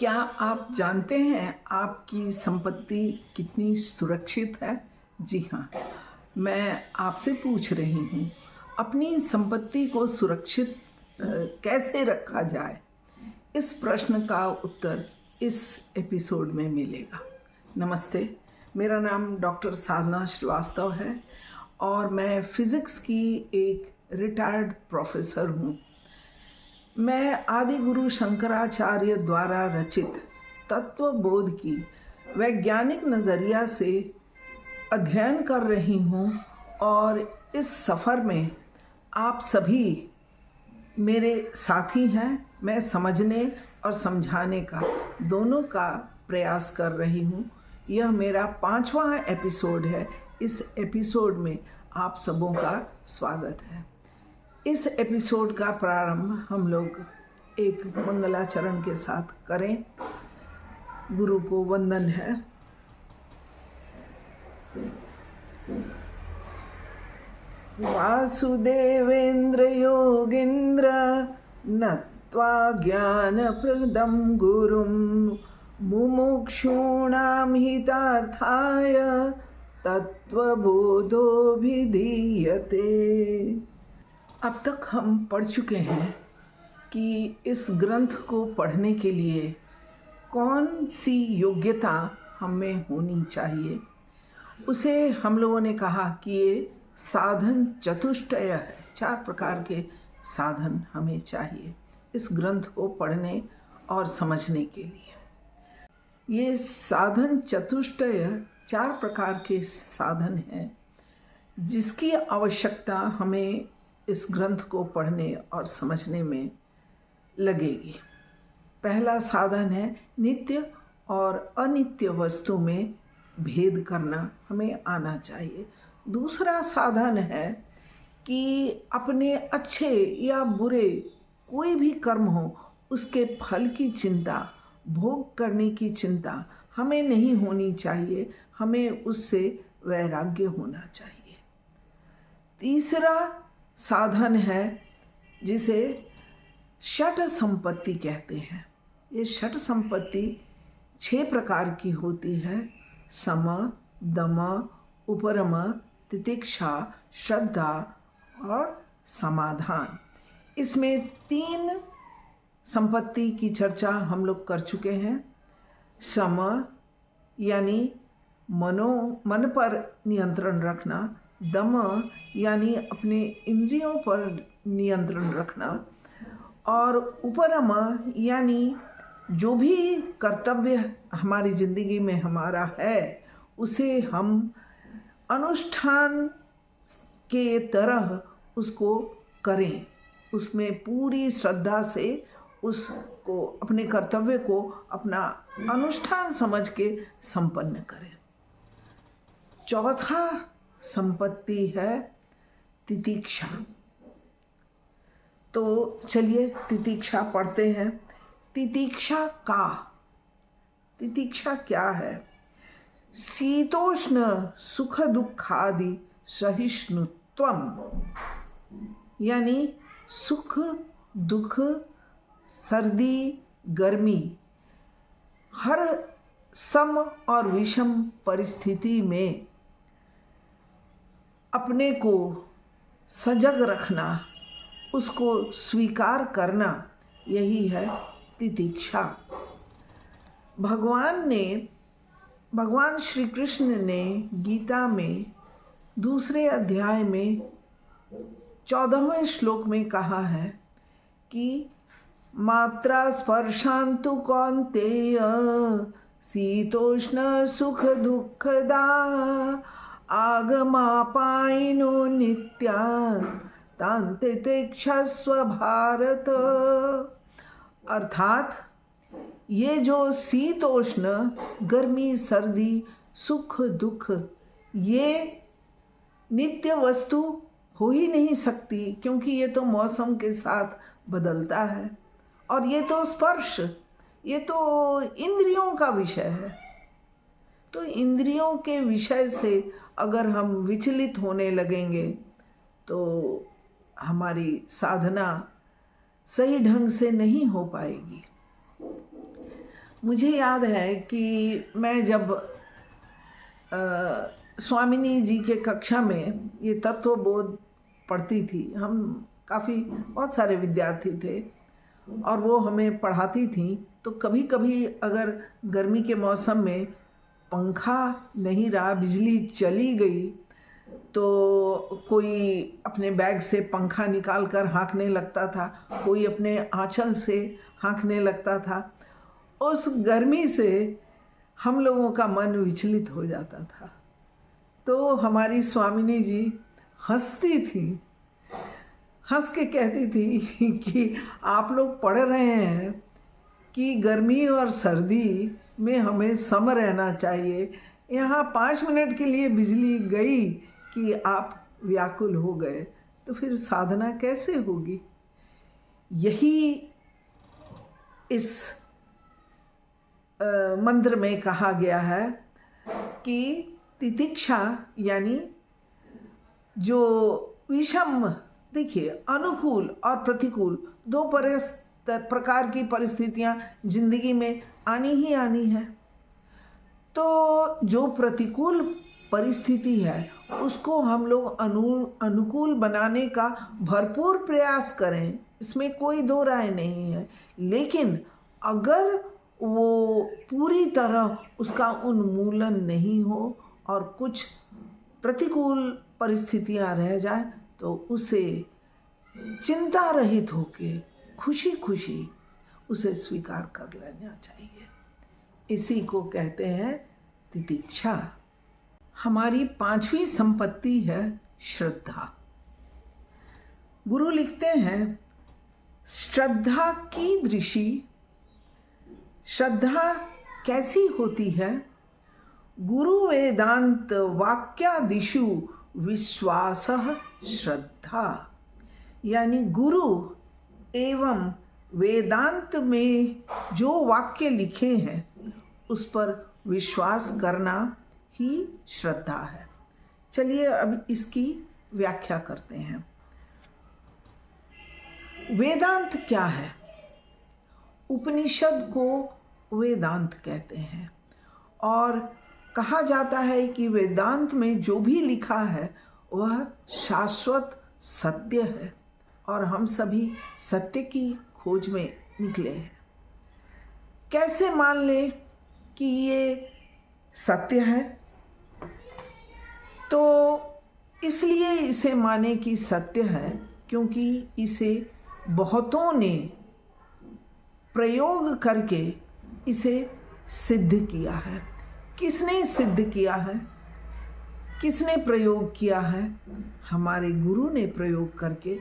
क्या आप जानते हैं आपकी संपत्ति कितनी सुरक्षित है? जी हाँ, मैं आपसे पूछ रही हूँ, अपनी संपत्ति को सुरक्षित कैसे रखा जाए? इस प्रश्न का उत्तर इस एपिसोड में मिलेगा। नमस्ते, मेरा नाम डॉक्टर साधना श्रीवास्तव है और मैं फिज़िक्स की एक रिटायर्ड प्रोफेसर हूँ। मैं आदि गुरु शंकराचार्य द्वारा रचित तत्वबोध की वैज्ञानिक नज़रिया से अध्ययन कर रही हूँ और इस सफ़र में आप सभी मेरे साथी हैं। मैं समझने और समझाने का दोनों का प्रयास कर रही हूँ। यह मेरा 5वां एपिसोड है। इस एपिसोड में आप सबों का स्वागत है। इस एपिसोड का प्रारंभ हम लोग एक मंगलाचरण के साथ करें। गुरु को वंदन है। वासुदेवेंद्र योगेंद्र नत्वा ज्ञानप्रदं गुरुं मुमुक्षूणां हितार्थाय तत्वबोधोऽभिधीयते। अब तक हम पढ़ चुके हैं कि इस ग्रंथ को पढ़ने के लिए कौन सी योग्यता हम में होनी चाहिए। उसे हम लोगों ने कहा कि ये साधन चतुष्टय है। 4 प्रकार के साधन हमें चाहिए इस ग्रंथ को पढ़ने और समझने के लिए। ये साधन चतुष्टय 4 प्रकार के साधन हैं जिसकी आवश्यकता हमें इस ग्रंथ को पढ़ने और समझने में लगेगी। पहला साधन है नित्य और अनित्य वस्तु में भेद करना हमें आना चाहिए। दूसरा साधन है कि अपने अच्छे या बुरे कोई भी कर्म हो उसके फल की चिंता, भोग करने की चिंता हमें नहीं होनी चाहिए। हमें उससे वैराग्य होना चाहिए। तीसरा साधन है जिसे षट संपत्ति कहते हैं। ये षट संपत्ति 6 प्रकार की होती है। सम, दम, उपरम, तितिक्षा, श्रद्धा और समाधान। इसमें 3 संपत्ति की चर्चा हम लोग कर चुके हैं। सम यानी मन पर नियंत्रण रखना, दम यानी अपने इंद्रियों पर नियंत्रण रखना, और उपरम यानी जो भी कर्तव्य हमारी ज़िंदगी में हमारा है उसे हम अनुष्ठान के तरह उसको करें, उसमें पूरी श्रद्धा से उसको, अपने कर्तव्य को अपना अनुष्ठान समझ के संपन्न करें। चौथा संपत्ति है तितिक्षा। तो चलिए तितिक्षा पढ़ते हैं। तितिक्षा क्या है? शीतोष्ण सुख दुखादि सहिष्णुत्वम, यानी सुख दुख, सर्दी गर्मी, हर सम और विषम परिस्थिति में अपने को सजग रखना, उसको स्वीकार करना, यही है तितिक्षा। भगवान श्री कृष्ण ने गीता में 2 अध्याय में 14वें श्लोक में कहा है कि मात्रा स्पर्शांतु कौन्तेय शीतोष्ण सुख दुःखदा आगमापायिनो नित्यान् तान् तितिक्षस्व भारत। अर्थात ये जो शीतोष्ण, गर्मी सर्दी, सुख दुख, ये नित्य वस्तु हो ही नहीं सकती, क्योंकि ये तो मौसम के साथ बदलता है। और ये तो स्पर्श, ये तो इंद्रियों का विषय है। तो इंद्रियों के विषय से अगर हम विचलित होने लगेंगे तो हमारी साधना सही ढंग से नहीं हो पाएगी। मुझे याद है कि मैं जब स्वामिनी जी के कक्षा में ये तत्वबोध पढ़ती थी, हम काफ़ी बहुत सारे विद्यार्थी थे और वो हमें पढ़ाती थी, तो कभी कभी अगर गर्मी के मौसम में पंखा नहीं रहा, बिजली चली गई, तो कोई अपने बैग से पंखा निकाल कर हाँकने लगता था, कोई अपने आंचल से हाँकने लगता था। उस गर्मी से हम लोगों का मन विचलित हो जाता था। तो हमारी स्वामिनी जी हंसती थी, हंस के कहती थी कि आप लोग पढ़ रहे हैं कि गर्मी और सर्दी में हमें सम रहना चाहिए, यहाँ 5 मिनट के लिए बिजली गई कि आप व्याकुल हो गए, तो फिर साधना कैसे होगी। यही इस मंत्र में कहा गया है कि तितिक्षा यानी जो विषम, देखिए अनुकूल और प्रतिकूल दो प्रकार की परिस्थितियां जिंदगी में आनी ही आनी है। तो जो प्रतिकूल परिस्थिति है उसको हम लोग अनुकूल बनाने का भरपूर प्रयास करें, इसमें कोई दो राय नहीं है। लेकिन अगर वो पूरी तरह उसका उन्मूलन नहीं हो और कुछ प्रतिकूल परिस्थितियां रह जाए, तो उसे चिंता रहित होके खुशी खुशी उसे स्वीकार कर लेना चाहिए। इसी को कहते हैं तितिक्षा। हमारी 5वीं संपत्ति है श्रद्धा। गुरु लिखते हैं, श्रद्धा कीदृशी, श्रद्धा कैसी होती है, गुरु वेदांत वाक्यादिषु विश्वासः श्रद्धा। यानी गुरु एवं वेदांत में जो वाक्य लिखे हैं उस पर विश्वास करना ही श्रद्धा है। चलिए अब इसकी व्याख्या करते हैं। वेदांत क्या है? उपनिषद को वेदांत कहते हैं और कहा जाता है कि वेदांत में जो भी लिखा है वह शाश्वत सत्य है और हम सभी सत्य की खोज में निकले हैं। कैसे मान ले कि ये सत्य है? तो इसलिए इसे माने कि सत्य है क्योंकि इसे बहुतों ने प्रयोग करके इसे सिद्ध किया है। किसने सिद्ध किया है? किसने प्रयोग किया है? हमारे गुरु ने प्रयोग करके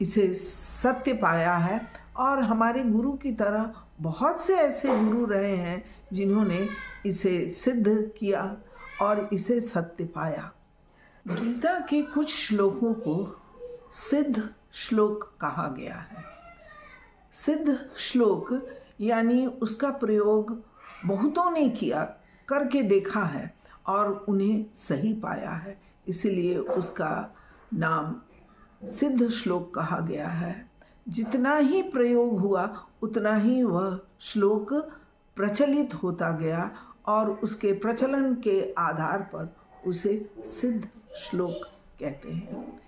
इसे सत्य पाया है। और हमारे गुरु की तरह बहुत से ऐसे गुरु रहे हैं जिन्होंने इसे सिद्ध किया और इसे सत्य पाया। गीता के कुछ श्लोकों को सिद्ध श्लोक कहा गया है। सिद्ध श्लोक यानी उसका प्रयोग बहुतों ने किया, करके देखा है और उन्हें सही पाया है, इसलिए उसका नाम सिद्ध श्लोक कहा गया है। जितना ही प्रयोग हुआ उतना ही वह श्लोक प्रचलित होता गया और उसके प्रचलन के आधार पर उसे सिद्ध श्लोक कहते हैं।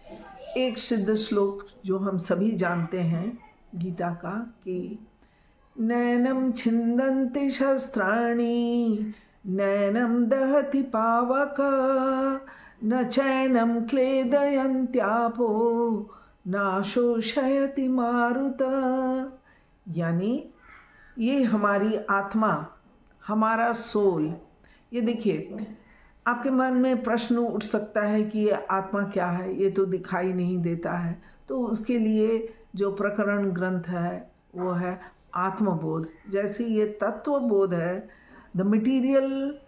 एक सिद्ध श्लोक जो हम सभी जानते हैं गीता का कि नैनम छिन्दन्ति शस्त्राणि नैनम दहति पावक न चैनम क्लेदयन्त्यापो नाशोषयति मारुत। यानी ये हमारी आत्मा, हमारा सोल। ये देखिए, आपके मन में प्रश्न उठ सकता है कि ये आत्मा क्या है, ये तो दिखाई नहीं देता है। तो उसके लिए जो प्रकरण ग्रंथ है वो है आत्मबोध। जैसे ये तत्वबोध है, the material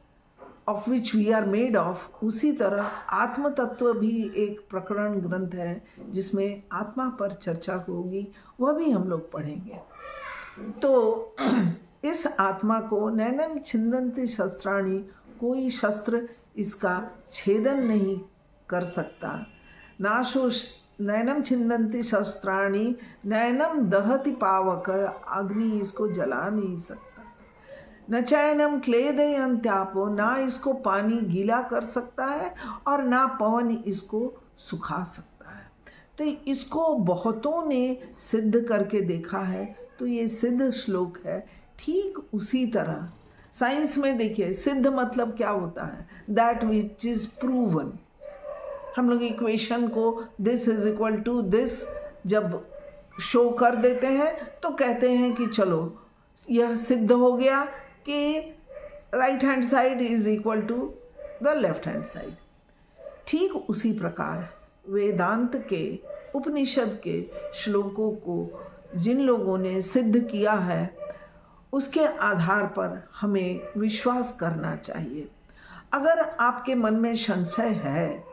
of which we are made of, उसी तरह आत्म तत्व भी एक प्रकरण ग्रंथ है जिसमें आत्मा पर चर्चा होगी, वह भी हम लोग पढ़ेंगे। तो इस आत्मा को नैनम छिन्दन्ति शस्त्राणि, कोई शस्त्र इसका छेदन नहीं कर सकता। नाशो नैनम छिन्दन्ति शस्त्राणि नैनम दहति पावक, अग्नि इसको जला नहीं सकता। न चैनम क्लेदयन्त्यापो, ना इसको पानी गीला कर सकता है और ना पवन इसको सुखा सकता है। तो इसको बहुतों ने सिद्ध करके देखा है, तो ये सिद्ध श्लोक है। ठीक उसी तरह साइंस में देखिए, सिद्ध मतलब क्या होता है? That which is proven. हम लोग इक्वेशन को this is equal to this जब शो कर देते हैं तो कहते हैं कि चलो यह सिद्ध हो गया कि right hand side is equal to the left hand side. ठीक उसी प्रकार वेदांत के, उपनिषद के श्लोकों को जिन लोगों ने सिद्ध किया है उसके आधार पर हमें विश्वास करना चाहिए। अगर आपके मन में संशय है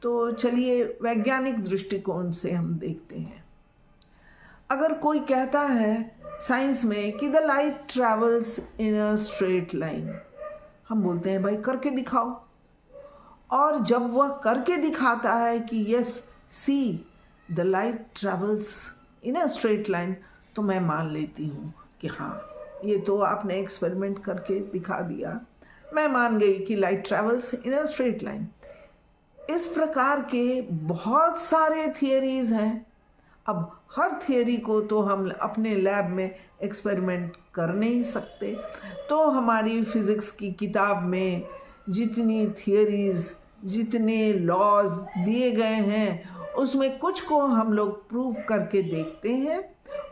तो चलिए वैज्ञानिक दृष्टिकोण से हम देखते हैं। अगर कोई कहता है साइंस में कि the light travels in a straight line, हम बोलते हैं भाई करके दिखाओ। और जब वह करके दिखाता है कि yes see the light travels in a straight line, तो मैं मान लेती हूँ कि हाँ ये तो आपने एक्सपेरिमेंट करके दिखा दिया, मैं मान गई कि light travels in a straight line. इस प्रकार के बहुत सारे थियरीज हैं। अब हर थियरी को तो हम अपने लैब में एक्सपेरिमेंट कर नहीं सकते, तो हमारी फिज़िक्स की किताब में जितनी थियरीज, जितने लॉज दिए गए हैं उसमें कुछ को हम लोग प्रूव करके देखते हैं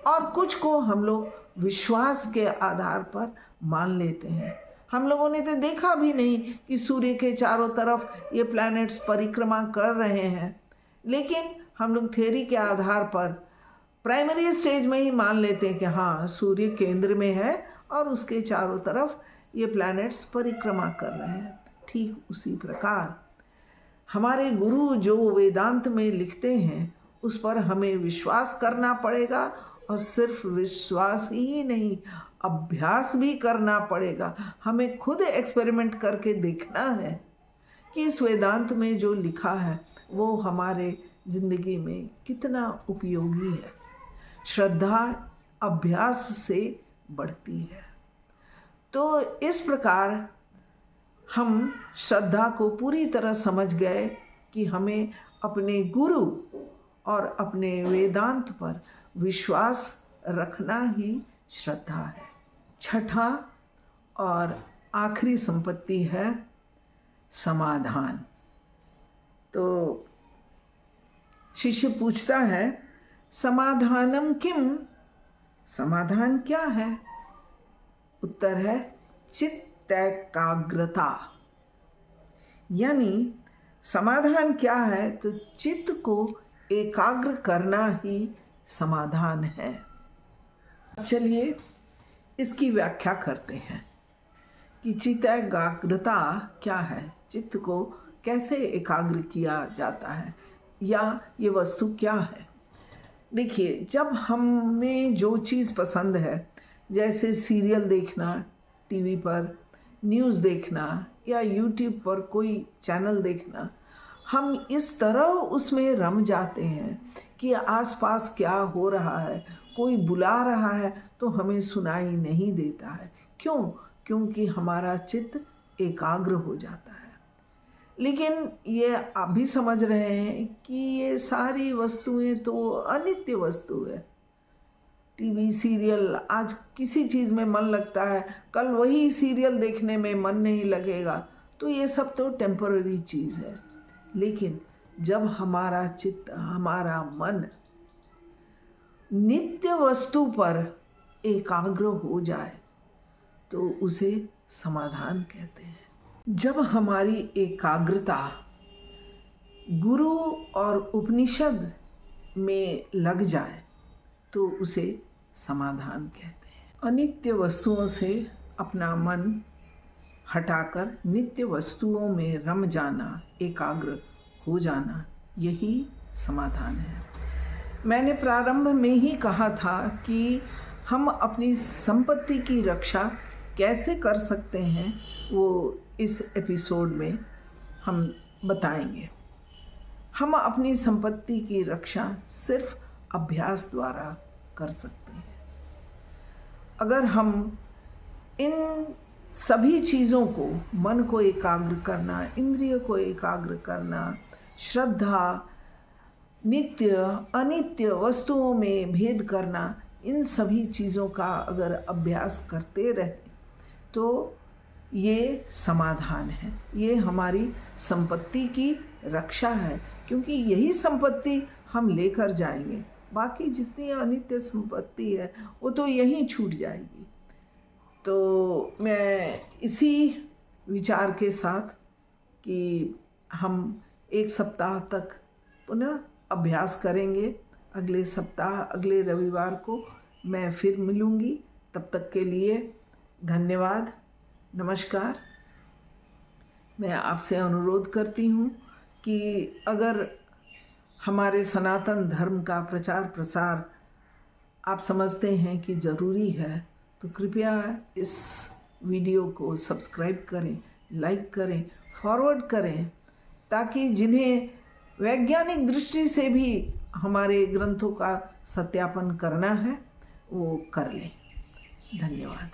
और कुछ को हम लोग विश्वास के आधार पर मान लेते हैं। हम लोगों ने तो देखा भी नहीं कि सूर्य के चारों तरफ ये प्लैनेट्स परिक्रमा कर रहे हैं, लेकिन हम लोग थ्योरी के आधार पर प्राइमरी स्टेज में ही मान लेते हैं कि हाँ सूर्य केंद्र में है और उसके चारों तरफ ये प्लैनेट्स परिक्रमा कर रहे हैं। ठीक उसी प्रकार हमारे गुरु जो वेदांत में लिखते हैं उस पर हमें विश्वास करना पड़ेगा, और सिर्फ विश्वास ही नहीं, अभ्यास भी करना पड़ेगा। हमें खुद एक्सपेरिमेंट करके देखना है कि इस वेदांत में जो लिखा है वो हमारे ज़िंदगी में कितना उपयोगी है। श्रद्धा अभ्यास से बढ़ती है। तो इस प्रकार हम श्रद्धा को पूरी तरह समझ गए कि हमें अपने गुरु और अपने वेदांत पर विश्वास रखना ही श्रद्धा है। छठा और आखिरी संपत्ति है समाधान। तो शिष्य पूछता है समाधानम किम, समाधान क्या है? उत्तर है चित्त एकाग्रता। यानी समाधान क्या है? तो चित्त को एकाग्र करना ही समाधान है। चलिए इसकी व्याख्या करते हैं कि चित्त एकाग्रता क्या है, चित्त को कैसे एकाग्र किया जाता है, या ये वस्तु क्या है। देखिए, जब हमें जो चीज़ पसंद है, जैसे सीरियल देखना टीवी पर, न्यूज़ देखना या यूट्यूब पर कोई चैनल देखना, हम इस तरह उसमें रम जाते हैं कि आसपास क्या हो रहा है, कोई बुला रहा है तो हमें सुनाई नहीं देता है। क्यों? क्योंकि हमारा चित्त एकाग्र हो जाता है। लेकिन ये आप भी समझ रहे हैं कि ये सारी वस्तुएं तो अनित्य वस्तु है। टीवी सीरियल, आज किसी चीज़ में मन लगता है, कल वही सीरियल देखने में मन नहीं लगेगा, तो ये सब तो टेम्पररी चीज़ है। लेकिन जब हमारा चित्त, हमारा मन नित्य वस्तु पर एकाग्र हो जाए तो उसे समाधान कहते हैं। जब हमारी एकाग्रता गुरु और उपनिषद में लग जाए तो उसे समाधान कहते हैं। अनित्य वस्तुओं से अपना मन हटाकर नित्य वस्तुओं में रम जाना, एकाग्र हो जाना, यही समाधान है। मैंने प्रारंभ में ही कहा था कि हम अपनी संपत्ति की रक्षा कैसे कर सकते हैं, वो इस एपिसोड में हम बताएंगे। हम अपनी संपत्ति की रक्षा सिर्फ अभ्यास द्वारा कर सकते हैं। अगर हम इन सभी चीज़ों को, मन को एकाग्र करना, इंद्रिय को एकाग्र करना, श्रद्धा, नित्य अनित्य वस्तुओं में भेद करना, इन सभी चीज़ों का अगर अभ्यास करते रहे तो ये समाधान है, ये हमारी संपत्ति की रक्षा है, क्योंकि यही संपत्ति हम लेकर जाएंगे। बाकी जितनी अनित्य संपत्ति है वो तो यहीं छूट जाएगी। तो मैं इसी विचार के साथ कि हम एक सप्ताह तक पुनः अभ्यास करेंगे, अगले सप्ताह अगले रविवार को मैं फिर मिलूँगी। तब तक के लिए धन्यवाद, नमस्कार। मैं आपसे अनुरोध करती हूँ कि अगर हमारे सनातन धर्म का प्रचार प्रसार आप समझते हैं कि ज़रूरी है तो कृपया इस वीडियो को सब्सक्राइब करें, लाइक करें, फॉरवर्ड करें, ताकि जिन्हें वैज्ञानिक दृष्टि से भी हमारे ग्रंथों का सत्यापन करना है वो कर लें। धन्यवाद।